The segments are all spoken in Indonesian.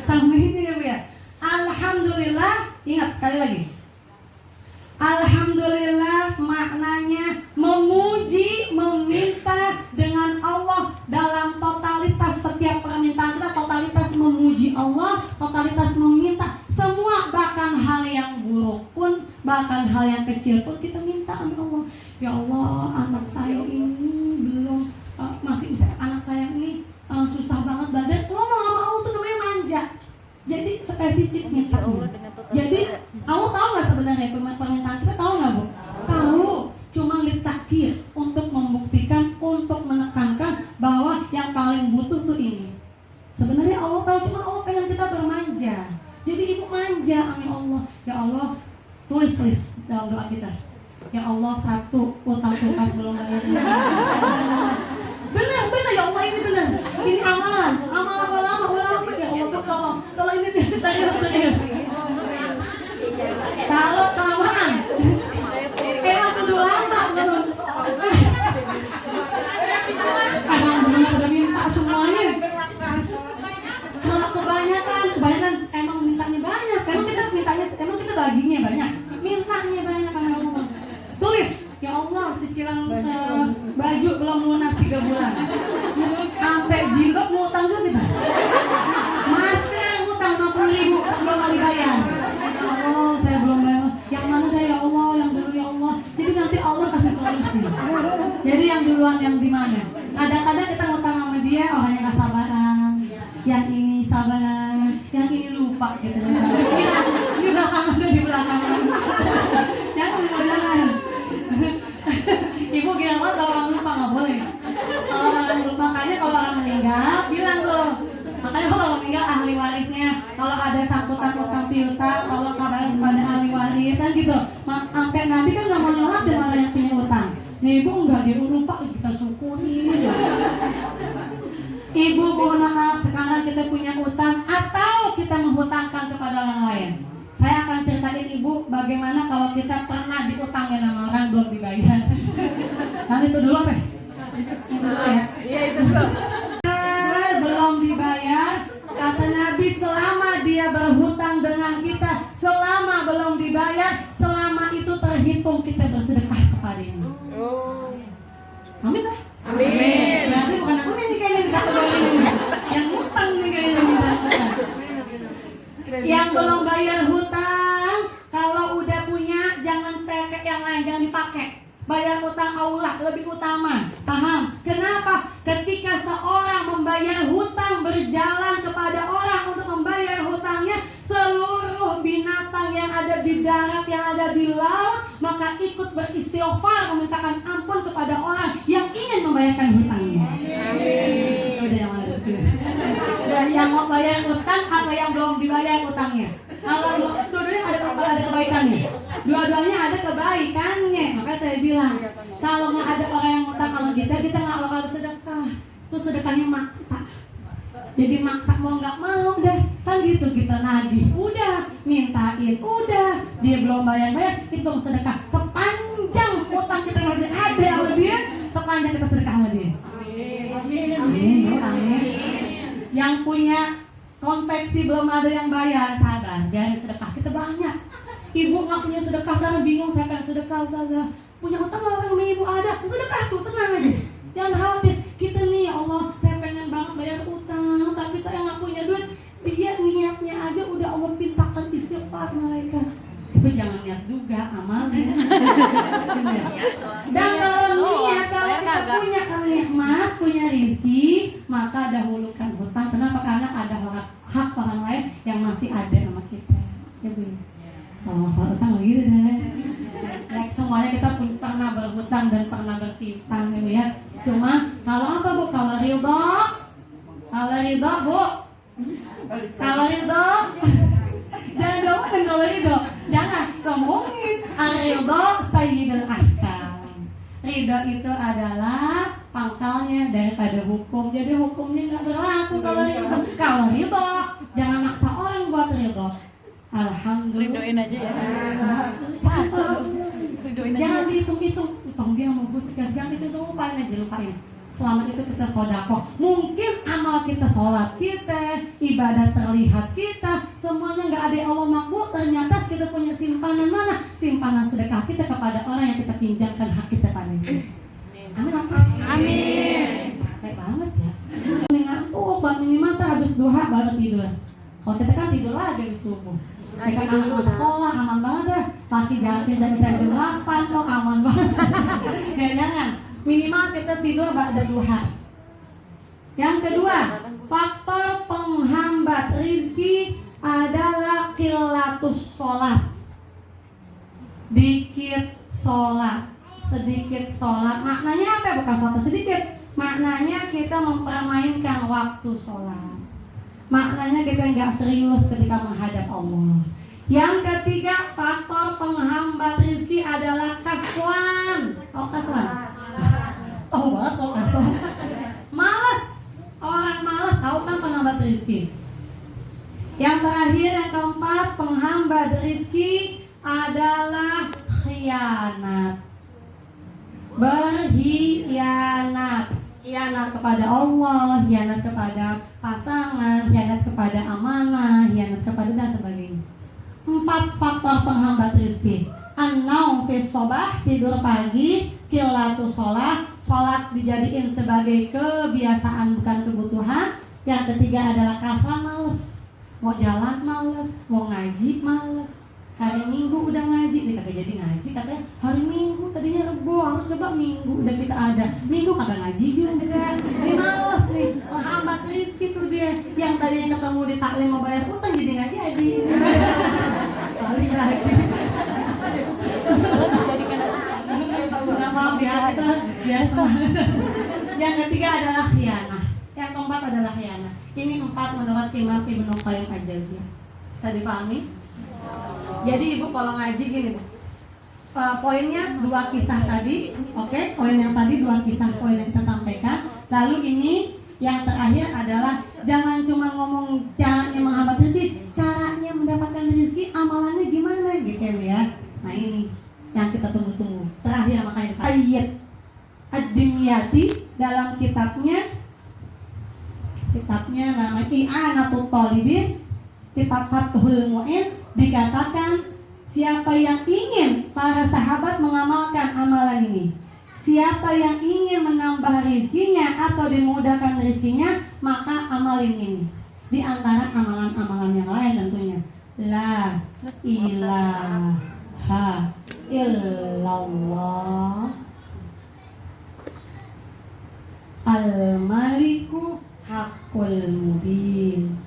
Sampai ini ya Bu ya. Alhamdulillah, ingat sekali lagi. Alhamdulillah maknanya memuji, meminta dengan Allah dalam totalitas setiap permintaan kita, totalitas memuji Allah, totalitas meminta semua, bahkan hal yang buruk pun, bahkan hal yang kecil pun kita minta sama Allah. Ya Allah, anak saya ini belum masih anak saya ini susah banget belajar. Ngomong sama Allah tuh namanya manja. Jadi spesifiknya jadi Allah tahu nggak sebenarnya permintaan kita, tahu nggak Bu? Tahu, cuma litakir untuk membuktikan, untuk menekankan bahwa yang paling butuh tuh ini. Sebenarnya Allah tahu, cuma Allah pengen kita bermanja. Jadi ibu manja, amin Allah. Ya Allah, tulis dalam doa kita. Ya Allah, 1, utang kulkas belum bayar. Benar ya Allah, ini benar. Ini amalan ulama. Ya Allah, kalau ini serius. Kalau kelamaan, emang kudu lama terus. Karena benar udah minta semuanya. Kalau kebanyakan emang mintanya banyak. Emang kita baginya banyak, mintanya banyak karena Allah. Tulis, ya Allah, cicilan baju belum lunas 3 bulan. Sampai jilbab mau utang juga kita. Masker utang 50.000 belum kali bayar. Oh, saya belum bayar. Yang mana dah ya Allah, yang dulu ya Allah. Jadi nanti Allah kasih solusi. Jadi yang duluan yang di mana? Kadang-kadang kita ngutang sama dia, orangnya nggak sabaran. Yang ini sabaran, yang ini lupa gitu. Di belakang. Jangan. Ibu gila banget kalau orang lupa, nggak boleh. Kalau orang lupa, makanya kalau orang meninggal bilang tuh. Makanya kalau meninggal ahli warisnya, kalau ada sangkutan utang piutang, kalau kabarin kepada ahli waris kan gitu. Sampai nanti kan nggak mau nyolak dan orang yang punya utang. Nih ibu enggak, dia lupa, kita syukuri. Ibu mohon maaf, sekarang kita punya utang atau kita menghutangkan kepada orang lain. Saya akan ceritain ibu bagaimana kalau kita pernah diutangin sama orang belum dibayar. Nanti itu dulu apa? Itu dulu ya? Iya itu dulu. Belum dibayar, kata Nabi, selama dia berhutang dengan kita, selama belum dibayar, selama itu terhitung kita bersedekah kepadanya. Amin lah. Amin. Berarti bukan aku nih kayaknya di kategori ini. Yang hutang nih kayaknya minta hutang. Yang belum bayar hutang, kalau udah punya jangan pakai yang lain, jangan dipakai. Bayar utang aula lebih utama. Paham? Kenapa? Ketika seorang membayar hutang, berjalan kepada orang untuk membayar hutangnya, seluruh binatang yang ada di darat, yang ada di laut, maka ikut beristighfar memintakan ampun kepada orang yang ingin membayarkan hutangnya. Amin. Udah yang mana itu? Dan yang mau bayar hutang atau yang belum dibayar hutangnya? Kalau dua-duanya ada kebaikannya. Dua-duanya ada kebaikannya. Maka saya bilang, kalau nggak ada orang yang ngutang sama kita nggak bakal sedekah. Terus sedekahnya maksa. Jadi maksa mau nggak mau deh. Kan gitu kita nagih. Udah, mintain. Udah, dia belum bayar. Hitung sedekah. Sepanjang utang kita masih ada sama dia, sepanjang kita sedekah sama dia. Amin. Amin. Yang punya konveksi belum ada yang bayar, sabar, biarin sedekah kita banyak. Ibu nggak punya sedekah, sekarang bingung saya pengen sedekah, Ustazah. Punya utang nggak sama ibu ada, sedekah tuh, tenang aja. Jangan khawatir, kita nih ya Allah, saya pengen banget bayar utang, tapi saya nggak punya duit. Dia niatnya aja udah Allah pintakan istighfar malaikat. Tapi jangan niat juga, amalnya. Dan kalau niat, kalau kita punya nikmat, punya rezeki, maka dahulukan hutang. Kenapa? Karena ada hak orang lain yang masih ada sama kita. Ya Bu. Kalau masalah hutang begitu deh. Ya, semuanya kita pernah berhutang dan pernah berpiutang ya. Cuma kalau apa Bu? Kalau ridho, Bu. Kalau ridho, jangan ngomongin kalau ridho. Jangan ngomongin al-ridho sayyidul ahkam. Ridho itu adalah pangkalnya daripada hukum. Jadi hukumnya nggak berlaku kalau ridho. Kalau ridho, jangan maksa orang buat ridho. Alhamdulillah. Ridoin aja ya. Ridoin aja. Jangan dihitung-hitung. Utang dia mau bus, jangan itu lupain aja, lupain. selama itu kita sodako. Mungkin amal kita, sholat kita, ibadah terlihat kita, semuanya nggak ada yang Allah makbul. Ternyata kita punya simpanan mana? Simpanan sedekah kita kepada orang yang kita pinjamkan hak kita padanya. Amin apa? Amin. Baik banget ya. Ngantuk, minimal habis duha baru tidur. Kalau kita kan tidur lagi habis subuh. Kita kan anak sekolah aman banget ya. Laki jalan dan jam 8 kok aman banget. Ya jangan. Minimal kita tidur ba'da duha. Yang kedua, faktor penghambat rizki adalah qillatus sholat. Dikit sholat, sedikit sholat. Maknanya apa? Bukan sholat sedikit. Maknanya kita mempermainkan waktu sholat. Maknanya kita nggak serius ketika menghadap Allah. Yang ketiga, faktor penghambat rizki adalah kaslan. Oh kaslan. Oh banget kok kaslan. Malas. Orang malas tahu kan penghambat rizki. Yang terakhir, yang keempat, penghambat rizki adalah khianat. Berkhianat. Khianat kepada Allah, khianat kepada pasangan, khianat kepada amanah, khianat kepada dan sebagainya. 4 faktor penghambat rizki. An-naum fi shobah, tidur pagi. Qillatus sholat, sholat dijadiin sebagai kebiasaan bukan kebutuhan. Yang ketiga adalah kaslan, males. Mau jalan males, mau ngaji males. Hari Minggu udah ngaji, nih kagak jadi ngaji, katanya hari Minggu tadinya Rebo, harus coba Minggu udah kita ada. Minggu kagak ngaji juga. Ini males nih, menghambat rizki tuh dia. Yang tadinya ketemu di taklim mau bayar utang jadi nggak jadi. Balik lagi. Maaf ya, biasa. Yang ketiga adalah khianah. Yang keempat adalah khianah. Ini 4 menurut Imam Ibnu Qayyim Al-Jauziyah. Bisa dipahami? Jadi ibu kalau ngaji gini bu, poinnya 2 kisah tadi, oke? Poin yang tadi 2 kisah poin yang kita sampaikan. Lalu ini yang terakhir adalah jangan cuma ngomong caranya menghambat rezeki, caranya mendapatkan rezeki, amalannya gimana gitu ya. Nah ini yang kita tunggu-tunggu. Terakhir makanya ayat Ad-Dimyati dalam kitabnya namanya I'anatul Talibin, kitab Fathul Mu'in, dikatakan siapa yang ingin para sahabat mengamalkan amalan ini, siapa yang ingin menambah rizkinya atau dimudahkan rizkinya, maka amalin ini. Di antara amalan-amalan yang lain tentunya la ilaha illallah al-maliku haqqul mubin.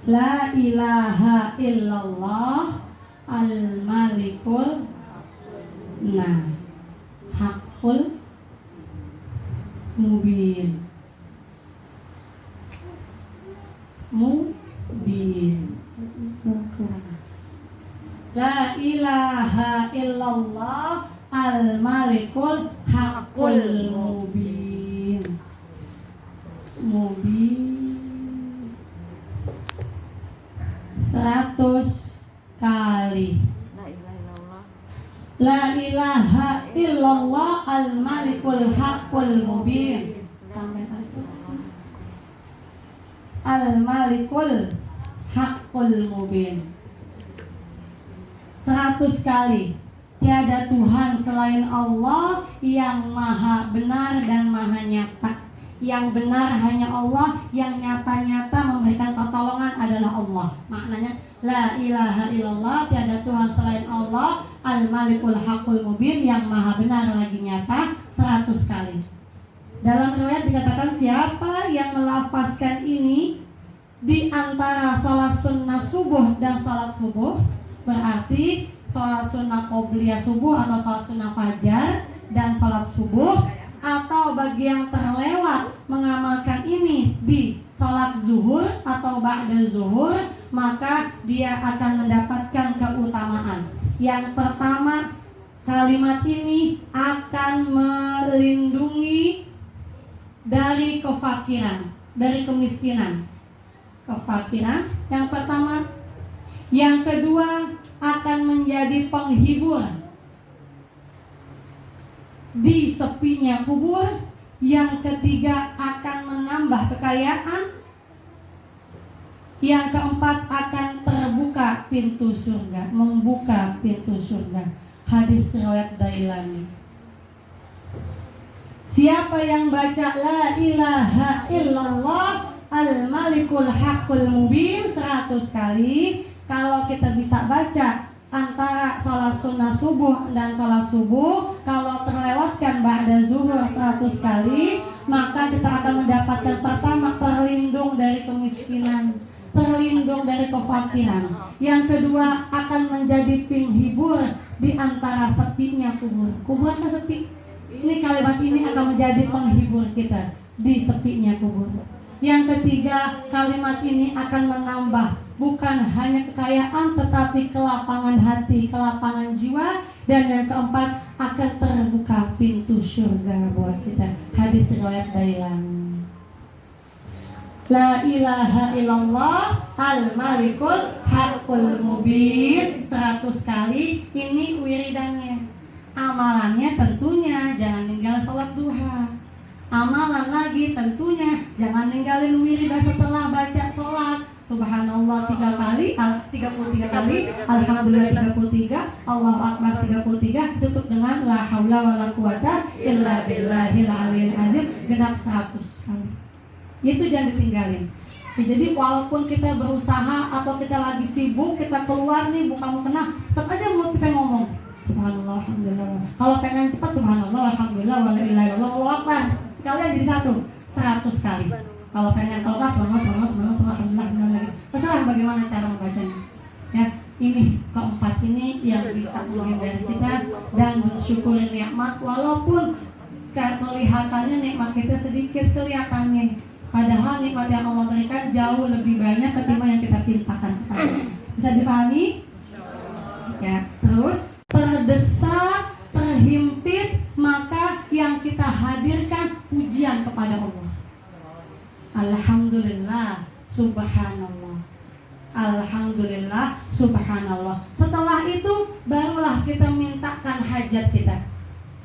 La ilaha illallah al-malikul haqqul mubin. La ilaha illallah al-malikul haqqul mubin. 100 kali. La ilaha illallah al-malikul haqqul mubin. Al-malikul haqqul mubin. 100 kali. Tiada Tuhan selain Allah yang maha benar dan maha nyata. Yang benar hanya Allah, yang nyata-nyata memberikan pertolongan adalah Allah. Maknanya la ilaha illallah, tiada Tuhan selain Allah, al-malikul haqqul mubin, yang maha benar lagi nyata, 100 kali. Dalam riwayat dikatakan siapa yang melafazkan ini di antara sholat sunnah subuh dan sholat subuh, berarti sholat sunnah qobliyah subuh atau sholat sunnah fajar dan sholat subuh, atau bagi yang terlewat mengamalkan ini di sholat zuhur atau ba'da zuhur, maka dia akan mendapatkan keutamaan. Yang pertama, kalimat ini akan melindungi dari kefakiran, dari kemiskinan. Kefakiran yang pertama. Yang kedua, akan menjadi penghibur. di sepinya kubur. Yang ketiga akan menambah kekayaan. Yang keempat akan terbuka pintu surga, membuka pintu surga. Hadis riwayat Dailami. Siapa yang baca la ilaha illallah al-malikul haqqul mubin 100 kali, kalau kita bisa baca antara sholat sunnah subuh dan sholat subuh, kalau terlewatkan ba'da zuhur 100 kali, maka kita akan mendapatkan pertama terlindung dari kemiskinan, terlindung dari kefakiran. Yang kedua akan menjadi penghibur di antara sepinya kubur. Kubur kan sepi. Ini kalimat ini akan menjadi penghibur kita di sepinya kubur. Yang ketiga, kalimat ini akan menambah bukan hanya kekayaan tetapi kelapangan hati, kelapangan jiwa. Dan yang keempat akan terbuka pintu surga buat kita. Hadis riwayat Dailami. La ilaha illallah al-malikul haqqul mubin 100 kali. Ini wiridannya. Amalannya tentunya jangan tinggal sholat duha. Amalan lagi tentunya jangan ninggalin wiridan setelah baca sholat. Subhanallah 3 kali, 33 kali, Alhamdulillah 33, Allahu Akbar 33, tutup dengan la haula wala quwata illa billahil aliyil azim genap 100 kali. Itu jangan ditinggalin. Jadi walaupun kita berusaha atau kita lagi sibuk, kita keluar nih buka mukena, tetap aja mulut kita ngomong Subhanallah, Alhamdulillah. Kalau pengen cepat Subhanallah, Alhamdulillah, wala ilaha illallah, Allahu Akbar. Sekalian jadi satu, 100 kali. Kalau pengen kelas, Alhamdulillah, Alhamdulillah. Terserah bagaimana cara membacanya. Ya, ini keempat ini yang bisa menghindari kita dan bersyukuri nikmat walaupun kelihatannya nikmat kita sedikit kelihatannya. Padahal nikmat yang Allah berikan jauh lebih banyak ketimbang yang kita pintakan. Bisa dipahami? Ya, terus terdesak, terhimpit, maka yang kita hadirkan pujian kepada Allah. Alhamdulillah, subhanallah. Alhamdulillah, subhanallah. Setelah itu barulah kita mintakan hajat kita.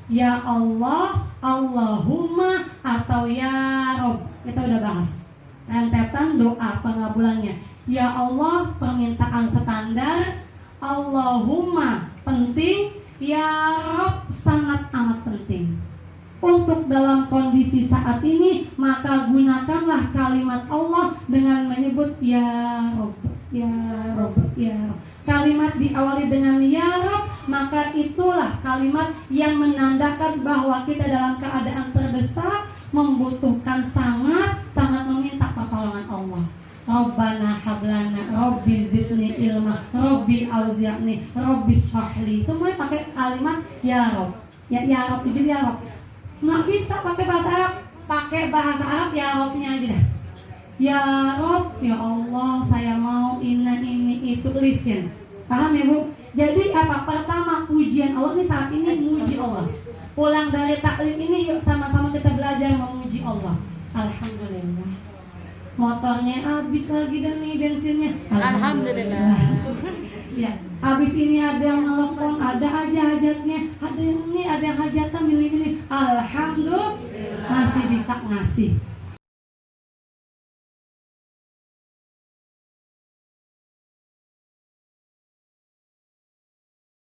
Ya Allah, Allahumma atau ya Rob. Kita udah bahas rentetan doa pengabulannya. Ya Allah, permintaan standar. Allahumma penting, ya Rob sangat amat penting. Untuk dalam kondisi saat ini, maka gunakanlah kalimat Allah dengan menyebut ya Rob, ya Rob, ya Rob. Kalimat diawali dengan ya Rob, maka itulah kalimat yang menandakan bahwa kita dalam keadaan terdesak, membutuhkan sangat meminta pertolongan Allah. Rabbana hablana, Rabbi zidni ilma, Rabbi auzi'ni, Rabbi shrahli. Semuanya pakai kalimat ya Rob. Ya Rob, jadi ya Rob. Nggak bisa pakai bahasa Arab, pakai bahasa Arab ya Robnya aja dah. Ya Rob, ya Allah, saya mau ini itu, listen. Paham ya Bu? Jadi apa? Pertama pujian Allah ini saat ini muji Allah. Pulang dari taklim ini yuk sama-sama kita belajar memuji Allah. Alhamdulillah. Motornya habis lagi dan nih bensinnya. Alhamdulillah. Ya, habis ini ada yang nelfon, ada aja hajatnya, ada yang ini, ada yang hajatnya milih-milih. Alhamdulillah masih bisa ngasih.